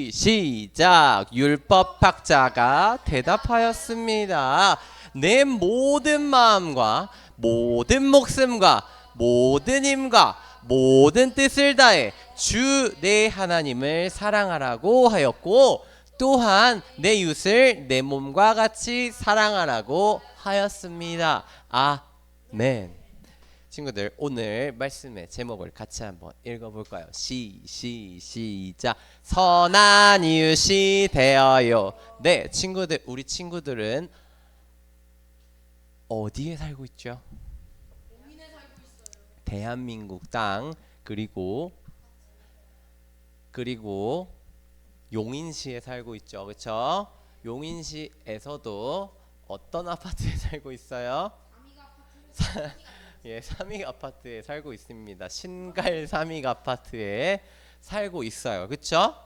시작. 율법학자가 대답하였습니다. 내 모든 마음과 모든 목숨과 모든 힘과 모든 뜻을 다해 주 내 하나님을 사랑하라고 하였고, 또한 내 이웃을 내 몸과 같이 사랑하라고 하였습니다. 아멘. 친구들, 오늘 말씀의 제목을 같이 한번 읽어볼까요? 시작. 선한 이웃이 되어요. 네, 친구들, 우리 친구들은 어디에 살고 있죠? 대한민국 땅, 그리고 용인시에 살고 있죠. 그렇죠? 용인시에서도 어떤 아파트에 살고 있어요? 예, 삼익 아파트에 살고 있습니다. 신갈 삼익 아파트에 살고 있어요. 그렇죠?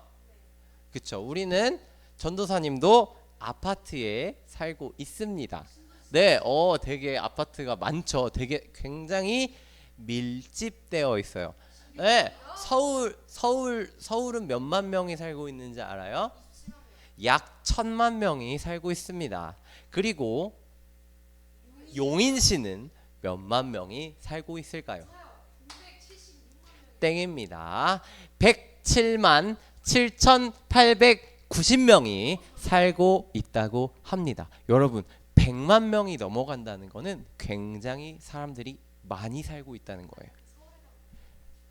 그렇죠. 우리는 전도사님도 아파트에 살고 있습니다. 네, 되게 아파트가 많죠. 되게 굉장히 밀집되어 있어요. 네, 서울은 몇만 명이 살고 있는지 알아요? 약 1,000만 명이 살고 있습니다. 그리고 용인시는 몇만 명이 살고 있을까요? 땡입니다. 107만 7,890명이 살고 있다고 합니다. 여러분, 100만 명이 넘어간다는 거는 굉장히 사람들이 많이 살고 있다는 거예요.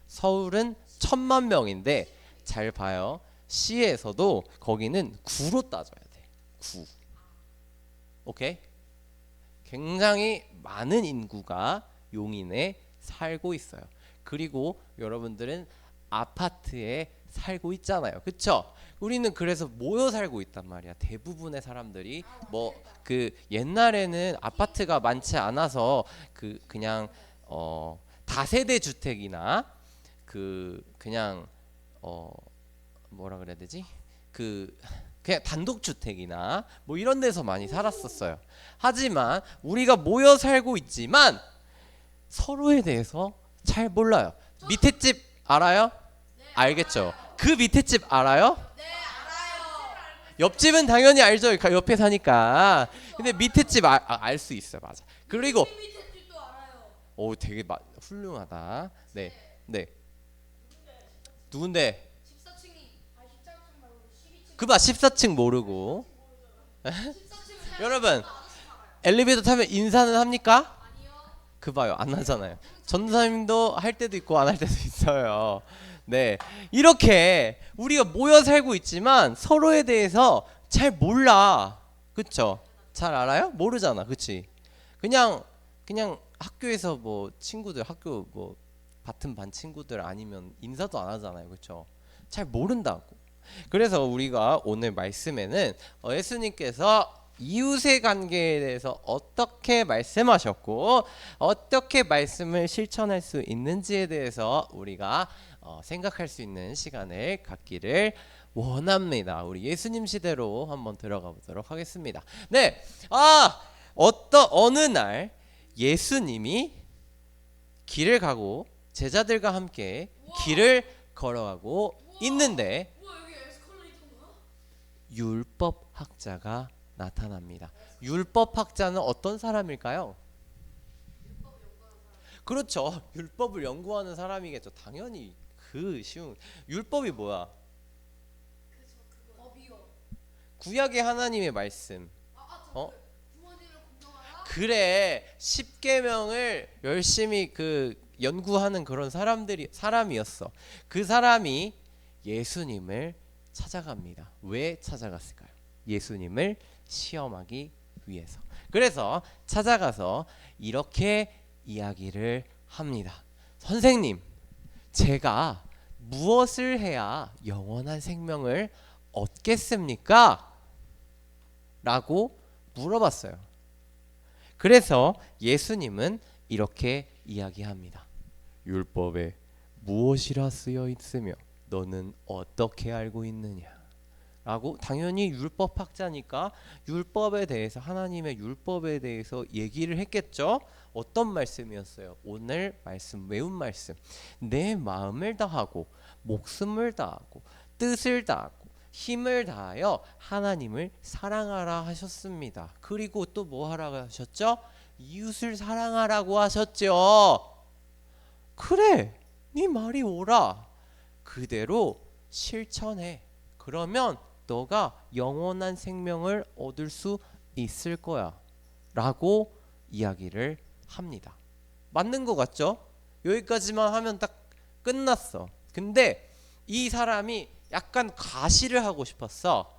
서울은 1,000만 명인데 잘 봐요. 시에서도 거기는 구로 따져야 돼. 구. 오케이? 굉장히 많은 인구가 용인에 살고 있어요. 그리고 여러분들은 아파트에 살고 있잖아요. 그쵸? 우리는 그래서 모여 살고 있단 말이야. 대부분의 사람들이 그 옛날에는 아파트가 많지 않아서 그냥 다세대 주택이나 그냥 뭐라 그래야 되지? 그냥 단독주택이나 뭐 이런 데서 많이 살았었어요. 하지만 우리가 모여 살고 있지만 서로에 대해서 잘 몰라요. 밑에 집 알아요? 알겠죠? 그 밑에 집 알아요? 네, 알아요. 옆집은 당연히 알죠. 옆에 사니까. 근데 밑에 집 알 수 있어요. 맞아. 그리고 밑에 집도 알아요. 오, 되게 훌륭하다. 네. 네. 누군데? 14층이 14층 말고 12층. 그봐 14층 모르고. 14층 여러분, 엘리베이터 타면 인사는 합니까? 아니요. 그 봐요, 안 하잖아요. 전도사님도 할 때도 있고 안 할 때도 있어요. 네, 이렇게 우리가 모여 살고 있지만 서로에 대해서 잘 몰라. 그쵸? 잘 알아요? 모르잖아. 그치? 그냥 학교에서 뭐 친구들, 학교 뭐 같은 반 친구들 아니면 인사도 안 하잖아요. 그쵸? 잘 모른다고. 그래서 우리가 오늘 말씀에는 예수님께서 이웃의 관계에 대해서 어떻게 말씀하셨고 어떻게 말씀을 실천할 수 있는지에 대해서 우리가 생각할 수 있는 시간을 갖기를 원합니다. 우리 예수님 시대로 한번 들어가 보도록 하겠습니다. 네, 어느 날 예수님이 길을 가고 제자들과 함께 길을 걸어가고 있는데 여기 에스컬레이터인가? 율법학자가 나타납니다. 율법학자는 어떤 사람일까요? 그렇죠. 율법을 연구하는 사람이겠죠. 당연히 쉬운 율법이 뭐야? 법이요. 구약의 하나님의 말씀. 부모님을 공경하라. 그래, 10계명을 열심히 연구하는 그런 사람이었어. 그 사람이 예수님을 찾아갑니다. 왜 찾아갔을까요? 예수님을 시험하기 위해서. 그래서 찾아가서 이렇게 이야기를 합니다. 선생님, 제가 무엇을 해야 영원한 생명을 얻겠습니까? 라고 물어봤어요. 그래서 예수님은 이렇게 이야기합니다. 율법에 무엇이라 쓰여 있으며 너는 어떻게 알고 있느냐? 라고, 당연히 율법학자니까 율법에 대해서, 하나님의 율법에 대해서 얘기를 했겠죠. 어떤 말씀이었어요? 오늘 말씀, 외운 말씀. 내 마음을 다하고 목숨을 다하고 뜻을 다하고 힘을 다하여 하나님을 사랑하라 하셨습니다. 그리고 또 뭐 하라고 하셨죠? 이웃을 사랑하라고 하셨죠. 그래, 네 말이 옳아. 그대로 실천해. 그러면 너가 영원한 생명을 얻을 수 있을 거야 라고 이야기를 합니다. 맞는 것 같죠? 여기까지만 하면 딱 끝났어. 근데 이 사람이 약간 과시를 하고 싶었어.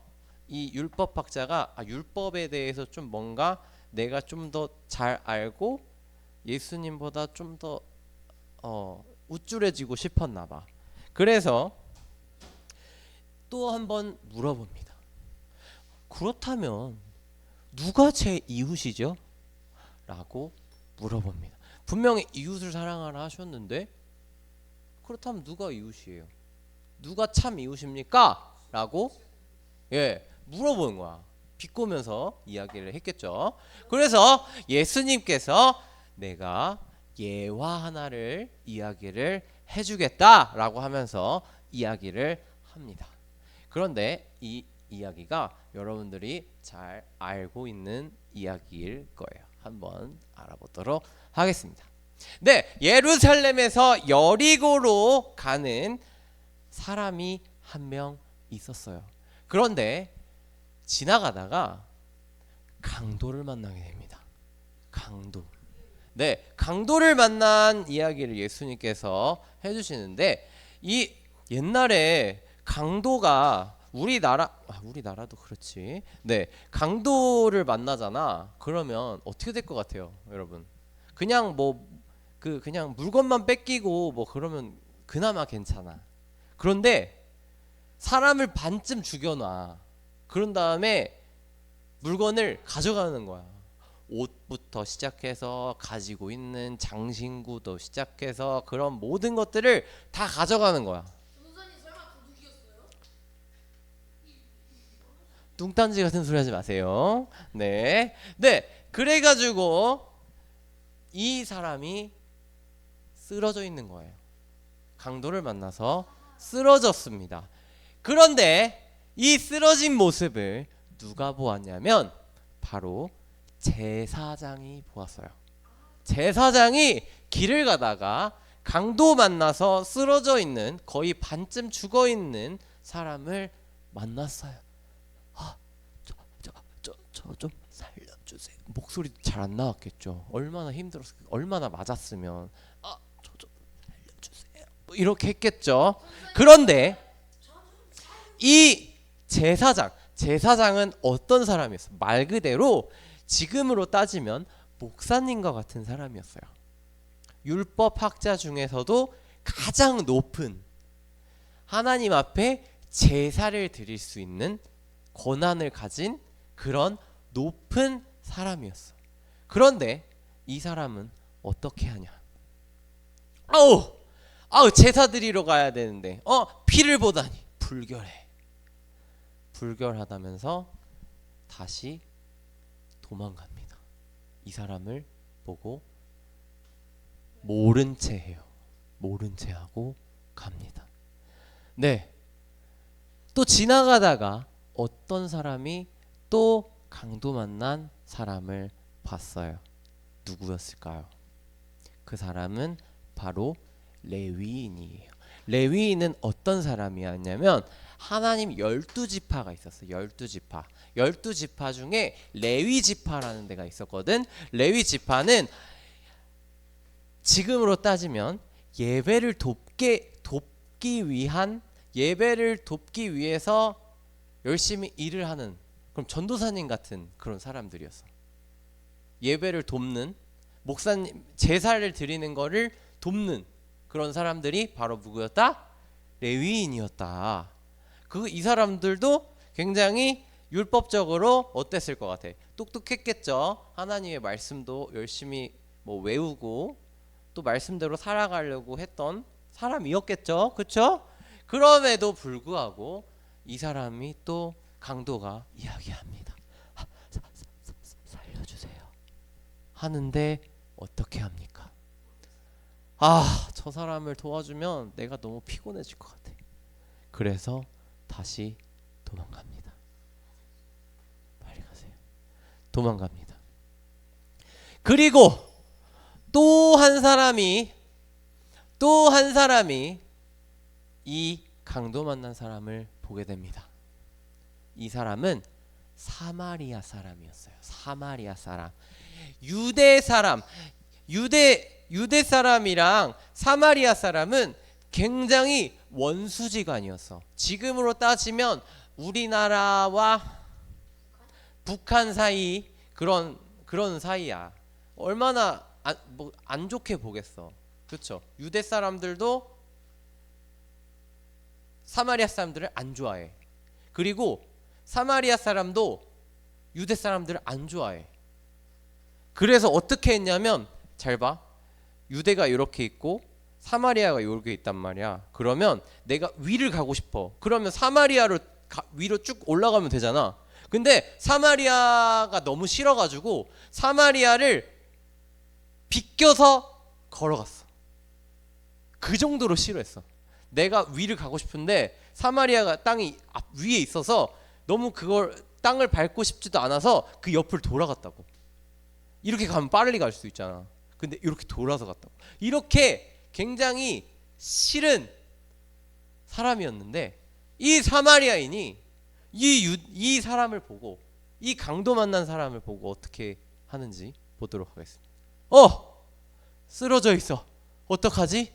이 율법학자가 율법에 대해서 좀 뭔가 내가 좀 더 잘 알고 예수님보다 좀 더 우쭐해지고 싶었나 봐. 그래서 또 한번 물어봅니다. 그렇다면 누가 제 이웃이죠? 라고 물어봅니다. 분명히 이웃을 사랑하라 하셨는데 그렇다면 누가 이웃이에요? 누가 참 이웃입니까? 라고 물어보는 거야. 비꼬면서 이야기를 했겠죠. 그래서 예수님께서 내가 예화 하나를 이야기를 해주겠다라고 하면서 이야기를 합니다. 그런데 이 이야기가 여러분들이 잘 알고 있는 이야기일 거예요. 한번 알아보도록 하겠습니다. 네, 예루살렘에서 여리고로 가는 사람이 한 명 있었어요. 그런데 지나가다가 강도를 만나게 됩니다. 강도. 네, 강도를 만난 이야기를 예수님께서 해주시는데 이 옛날에 강도가 우리나라도 그렇지. 네, 강도를 만나잖아. 그러면 어떻게 될 것 같아요, 여러분? 그냥 그냥 물건만 뺏기고 뭐 그러면 그나마 괜찮아. 그런데 사람을 반쯤 죽여놔. 그런 다음에 물건을 가져가는 거야. 옷부터 시작해서 가지고 있는 장신구도 시작해서 그런 모든 것들을 다 가져가는 거야. 전도사님 설마 도둑이었어요? 뚱딴지 같은 소리 하지 마세요. 네. 그래가지고 이 사람이 쓰러져 있는 거예요. 강도를 만나서 쓰러졌습니다. 그런데 이 쓰러진 모습을 누가 보았냐면 바로 제사장이 보았어요. 제사장이 길을 가다가 강도 만나서 쓰러져 있는 거의 반쯤 죽어 있는 사람을 만났어요. 저 좀 살려주세요. 목소리도 잘 안 나왔겠죠. 얼마나 힘들었을, 얼마나 맞았으면 저 좀 살려주세요. 뭐 이렇게 했겠죠. 그런데 이 제사장은 어떤 사람이었어요? 말 그대로 지금으로 따지면 목사님과 같은 사람이었어요. 율법학자 중에서도 가장 높은 하나님 앞에 제사를 드릴 수 있는 권한을 가진 그런 높은 사람이었어. 그런데 이 사람은 어떻게 하냐? 제사 드리러 가야 되는데 피를 보다니 불결하다면서 다시 도망갑니다. 이 사람을 보고 모른 채 해요. 모른 채 하고 갑니다. 네. 또 지나가다가 어떤 사람이 또 강도 만난 사람을 봤어요. 누구였을까요? 그 사람은 바로 레위인이에요. 레위인은 어떤 사람이었냐면 하나님 12지파가 있었어요. 12지파. 12지파 중에 레위지파라는 데가 있었거든. 레위지파는 지금으로 따지면 예배를 돕기 위해서 열심히 일을 하는 그럼 전도사님 같은 그런 사람들이었어. 예배를 돕는 목사님 제사를 드리는 거를 돕는 그런 사람들이 바로 누구였다? 레위인이었다. 이 사람들도 굉장히 율법적으로 어땠을 것 같아? 똑똑했겠죠. 하나님의 말씀도 열심히 외우고 또 말씀대로 살아가려고 했던 사람이었겠죠. 그렇죠? 그럼에도 불구하고 이 사람이 또 강도가 이야기합니다. 살려주세요. 하는데 어떻게 합니까? 저 사람을 도와주면 내가 너무 피곤해질 것 같아. 그래서 다시 도망갑니다. 빨리 가세요. 도망갑니다. 그리고 또 한 사람이 이 강도 만난 사람을 보게 됩니다. 이 사람은 사마리아 사람이었어요. 사마리아 사람. 유대 사람이랑 사마리아 사람은 굉장히 원수지간이었어. 지금으로 따지면 우리나라와 북한 사이 그런 사이야. 얼마나 안 좋게 보겠어. 그렇죠? 유대 사람들도 사마리아 사람들을 안 좋아해. 그리고 사마리아 사람도 유대 사람들을 안 좋아해. 그래서 어떻게 했냐면 잘 봐. 유대가 이렇게 있고 사마리아가 이렇게 있단 말이야. 그러면 내가 위를 가고 싶어. 그러면 사마리아로 위로 쭉 올라가면 되잖아. 근데 사마리아가 너무 싫어가지고 사마리아를 비껴서 걸어갔어. 그 정도로 싫어했어. 내가 위를 가고 싶은데 사마리아가 땅이 위에 있어서 너무 그걸 땅을 밟고 싶지도 않아서 그 옆을 돌아갔다고. 이렇게 가면 빨리 갈 수 있잖아. 근데 이렇게 돌아서 갔다고. 이렇게 굉장히 싫은 사람이었는데 이 사마리아인이 이 사람을 보고 이 강도 만난 사람을 보고 어떻게 하는지 보도록 하겠습니다. 쓰러져 있어. 어떡하지?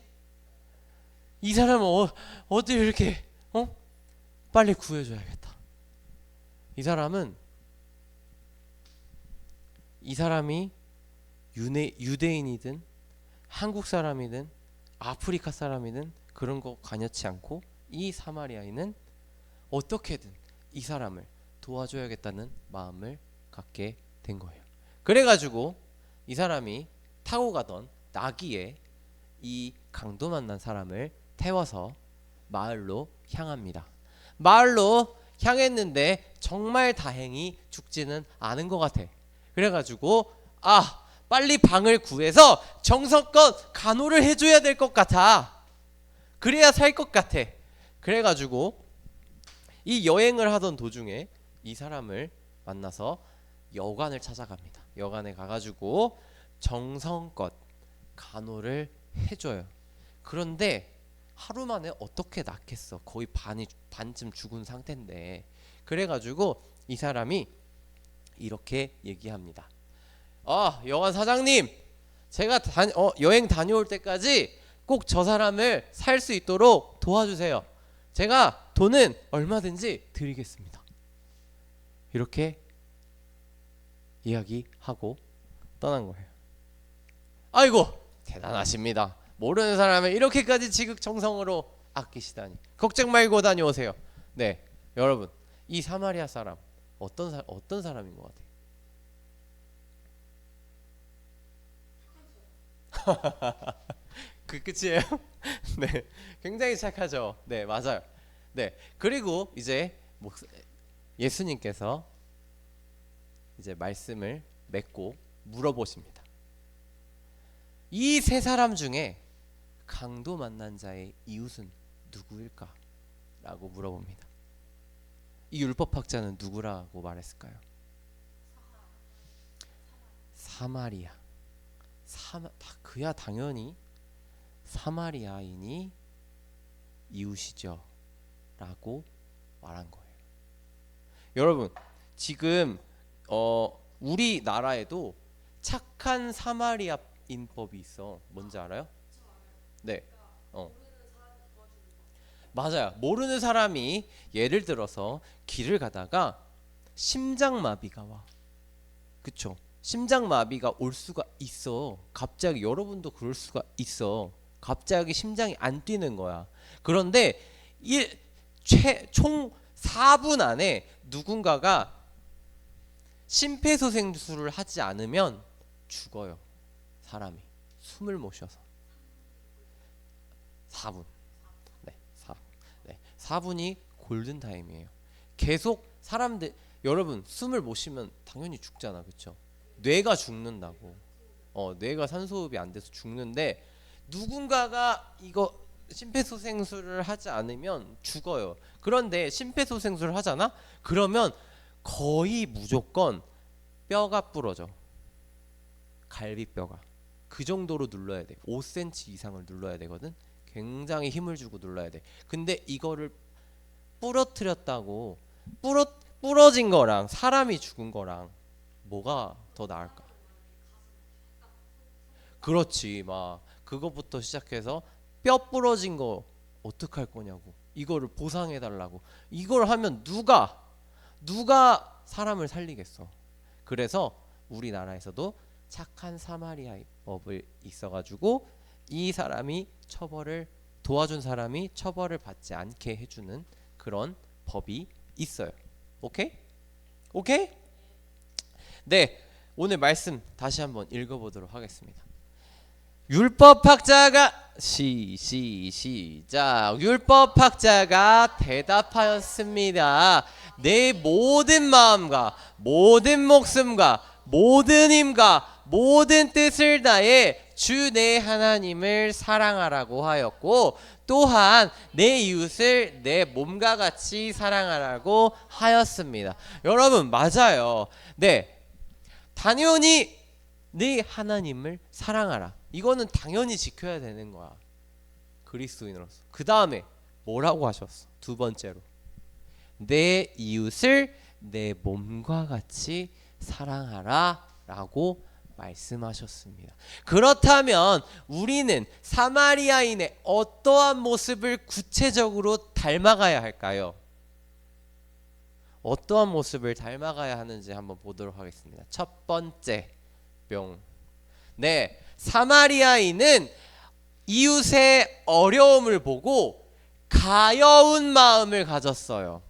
이 사람은 어디 이렇게 빨리 구해줘야겠다. 이 사람이 유대인이든 한국 사람이든 아프리카 사람이든 그런 거 관여치 않고 이 사마리아인은 어떻게든 이 사람을 도와줘야겠다는 마음을 갖게 된 거예요. 그래가지고 이 사람이 타고 가던 나귀에 이 강도 만난 사람을 태워서 마을로 향합니다. 마을로 향했는데 정말 다행히 죽지는 않은 것 같아. 그래가지고 빨리 방을 구해서 정성껏 간호를 해줘야 될 것 같아. 그래야 살 것 같아. 그래가지고 이 여행을 하던 도중에 이 사람을 만나서 여관을 찾아갑니다. 여관에 가가지고 정성껏 간호를 해줘요. 그런데 하루 만에 어떻게 낫겠어. 거의 반쯤 죽은 상태인데. 그래가지고 이 사람이 이렇게 얘기합니다. 여관 사장님, 제가 여행 다녀올 때까지 꼭 저 사람을 살 수 있도록 도와주세요. 제가 돈은 얼마든지 드리겠습니다. 이렇게 이야기하고 떠난 거예요. 아이고, 대단하십니다. 모르는 사람을 이렇게까지 지극정성으로 아끼시다니. 걱정 말고 다녀오세요. 네, 여러분, 이 사마리아 사람 어떤 사람인 것 같아요? 그 끝이에요? 네, 굉장히 착하죠. 네, 맞아요. 네, 그리고 이제 예수님께서 이제 말씀을 맺고 물어보십니다. 이 세 사람 중에 강도 만난 자의 이웃은 누구일까? 라고 물어봅니다. 이 율법학자는 누구라고 말했을까요? 사마리아. 그야 당연히 사마리아인이 이웃이죠 라고 말한 거예요. 여러분, 지금 우리나라에도 착한 사마리아인법이 있어. 뭔지 알아요? 네. 맞아요. 모르는 사람이 예를 들어서 길을 가다가 심장마비가 와. 그쵸? 심장마비가 올 수가 있어. 갑자기 여러분도 그럴 수가 있어. 갑자기 심장이 안 뛰는 거야. 그런데 총 4분 안에 누군가가 심폐소생술을 하지 않으면 죽어요. 사람이 숨을 못 쉬어서 4분. 네, 4분이 골든 타임이에요. 계속 사람들 여러분 숨을 못 쉬면 당연히 죽잖아, 그렇죠? 뇌가 죽는다고. 뇌가 산소호흡이 안 돼서 죽는데 누군가가 이거 심폐소생술을 하지 않으면 죽어요. 그런데 심폐소생술을 하잖아? 그러면 거의 무조건 뼈가 부러져. 갈비뼈가. 그 정도로 눌러야 돼. 5cm 이상을 눌러야 되거든. 굉장히 힘을 주고 눌러야 돼. 근데 이거를 부러뜨렸다고 부러진 거랑 사람이 죽은 거랑 뭐가 더 나을까? 그렇지. 막 그것부터 시작해서 뼈 부러진 거 어떡할 거냐고. 이거를 보상해 달라고. 이걸 하면 누가 사람을 살리겠어. 그래서 우리나라에서도 착한 사마리아 법을 있어가지고 이 사람이 도와준 사람이 처벌을 받지 않게 해주는 그런 법이 있어요. 오케이? 오케이? 네, 오늘 말씀 다시 한번 읽어보도록 하겠습니다. 율법학자가 시작. 율법학자가 대답하였습니다. 내 모든 마음과 모든 목숨과 모든 힘과 모든 뜻을 다해 주 내 하나님을 사랑하라고 하였고 또한 내 이웃을 내 몸과 같이 사랑하라고 하였습니다. 여러분 맞아요. 네, 당연히 네 하나님을 사랑하라. 이거는 당연히 지켜야 되는 거야. 그리스도인으로서. 그 다음에 뭐라고 하셨어? 두 번째로 내 이웃을 내 몸과 같이 사랑하라 라고 말씀하셨습니다. 그렇다면 우리는 사마리아인의 어떠한 모습을 구체적으로 닮아가야 할까요? 어떠한 모습을 닮아가야 하는지 한번 보도록 하겠습니다. 첫 번째 뿅. 네, 사마리아인은 이웃의 어려움을 보고 가여운 마음을 가졌어요.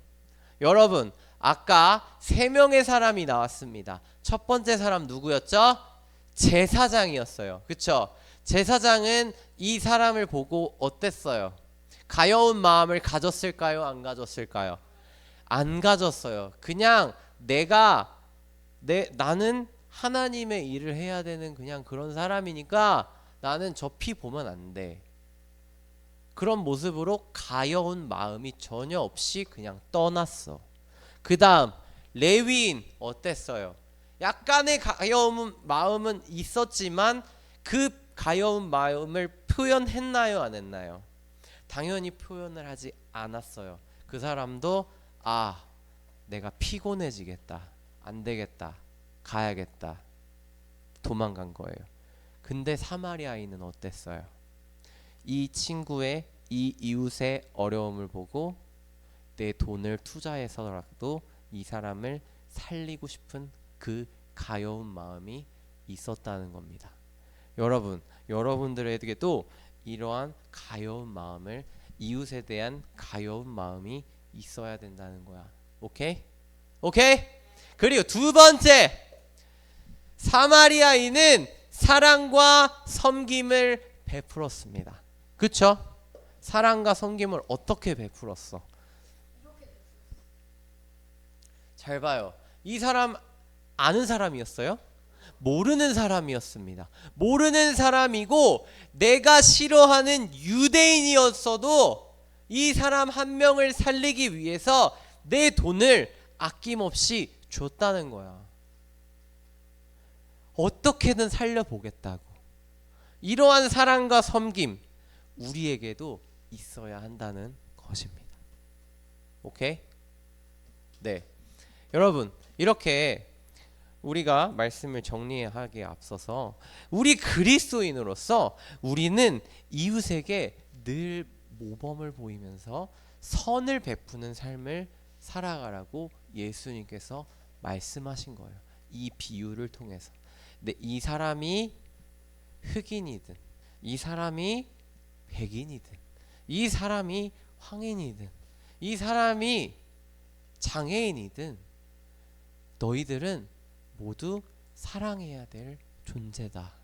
여러분, 아까 3명의 사람이 나왔습니다. 첫 번째 사람 누구였죠? 제사장이었어요. 그쵸? 제사장은 이 사람을 보고 어땠어요? 가여운 마음을 가졌을까요? 안 가졌을까요? 안 가졌어요. 그냥 나는 하나님의 일을 해야 되는 그냥 그런 사람이니까 나는 저 피 보면 안 돼. 그런 모습으로 가여운 마음이 전혀 없이 그냥 떠났어. 그 다음 레위인 어땠어요? 약간의 가여운 마음은 있었지만 그 가여운 마음을 표현했나요? 안 했나요? 당연히 표현을 하지 않았어요. 그 사람도 내가 피곤해지겠다. 안 되겠다. 가야겠다. 도망간 거예요. 근데 사마리아인은 어땠어요? 이 이웃의 어려움을 보고 내 돈을 투자해서라도 이 사람을 살리고 싶은 그 가여운 마음이 있었다는 겁니다. 여러분들에게도 이러한 가여운 마음을, 이웃에 대한 가여운 마음이 있어야 된다는 거야. 오케이? 그리고 두 번째, 사마리아인은 사랑과 섬김을 베풀었습니다. 그쵸? 사랑과 섬김을 어떻게 베풀었어? 잘 봐요. 이 사람 아는 사람이었어요? 모르는 사람이었습니다. 모르는 사람이고 내가 싫어하는 유대인이었어도 이 사람 한 명을 살리기 위해서 내 돈을 아낌없이 줬다는 거야. 어떻게든 살려보겠다고. 이러한 사랑과 섬김 우리에게도 있어야 한다는 것입니다. 오케이? 네. 여러분, 이렇게 우리가 말씀을 정리하기에 앞서서 우리 그리스도인으로서 우리는 이웃에게 늘 모범을 보이면서 선을 베푸는 삶을 살아가라고 예수님께서 말씀하신 거예요. 이 비유를 통해서. 근데 이 사람이 흑인이든 이 사람이 백인이든 이 사람이 황인이든 이 사람이 장애인이든 너희들은 모두 사랑해야 될 존재다.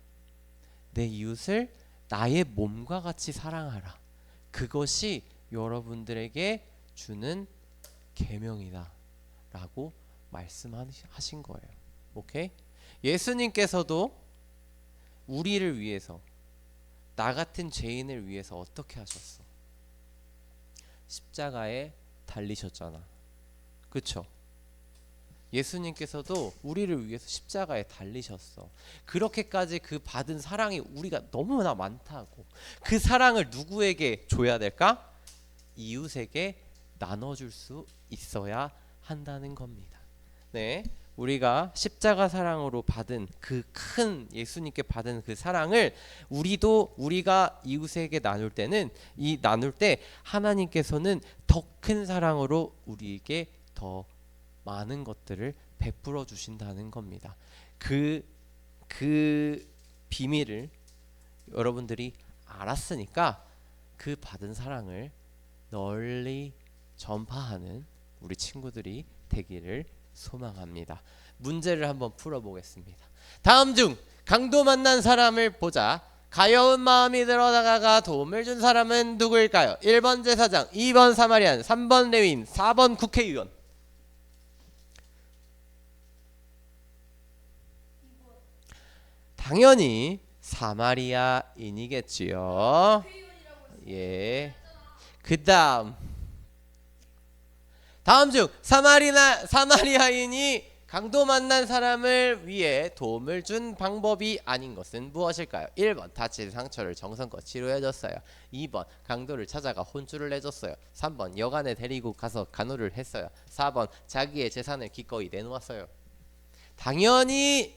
내 이웃을 나의 몸과 같이 사랑하라. 그것이 여러분들에게 주는 계명이다 라고 말씀하신 거예요. 오케이? 예수님께서도 우리를 위해서, 나 같은 죄인을 위해서 어떻게 하셨어? 십자가에 달리셨잖아. 그쵸? 예수님께서도 우리를 위해서 십자가에 달리셨어. 그렇게까지 그 받은 사랑이 우리가 너무나 많다고. 그 사랑을 누구에게 줘야 될까? 이웃에게 나눠줄 수 있어야 한다는 겁니다. 네, 우리가 십자가 사랑으로 받은 그 큰 예수님께 받은 그 사랑을 우리가 이웃에게 나눌 때는 나눌 때 하나님께서는 더 큰 사랑으로 우리에게 더 많은 것들을 베풀어 주신다는 겁니다. 그 비밀을 여러분들이 알았으니까 그 받은 사랑을 널리 전파하는 우리 친구들이 되기를 소망합니다. 문제를 한번 풀어보겠습니다. 다음 중 강도 만난 사람을 보자 가여운 마음이 들어다가 도움을 준 사람은 누구일까요? 1번 제사장, 2번 사마리안, 3번 레위인, 4번 국회의원. 당연히 사마리아인이겠지요. 예. 다음 중 사마리아인이 강도 만난 사람을 위해 도움을 준 방법이 아닌 것은 무엇일까요? 1번 다친 상처를 정성껏 치료해줬어요. 2번 강도를 찾아가 혼쭐을 내줬어요. 3번 여관에 데리고 가서 간호를 했어요. 4번 자기의 재산을 기꺼이 내놓았어요. 당연히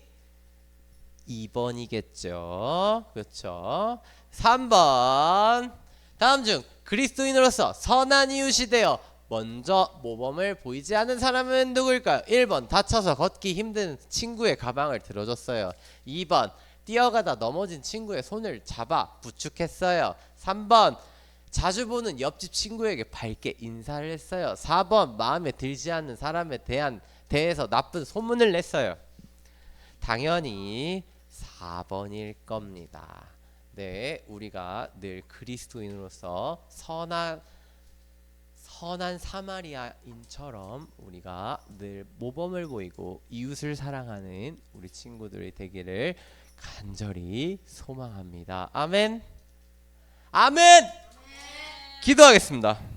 2번이겠죠. 그렇죠. 3번 다음 중 그리스도인으로서 선한 이웃이 되어 먼저 모범을 보이지 않은 사람은 누구일까요? 1번 다쳐서 걷기 힘든 친구의 가방을 들어줬어요. 2번 뛰어가다 넘어진 친구의 손을 잡아 부축했어요. 3번 자주 보는 옆집 친구에게 밝게 인사를 했어요. 4번 마음에 들지 않는 사람에 대해서 나쁜 소문을 냈어요. 당연히 4번일 겁니다. 네, 우리가 늘 그리스도인으로서 선한 사마리아인처럼 우리가 늘 모범을 보이고 이웃을 사랑하는 우리 친구들이 되기를 간절히 소망합니다. 아멘. 아멘. 기도하겠습니다.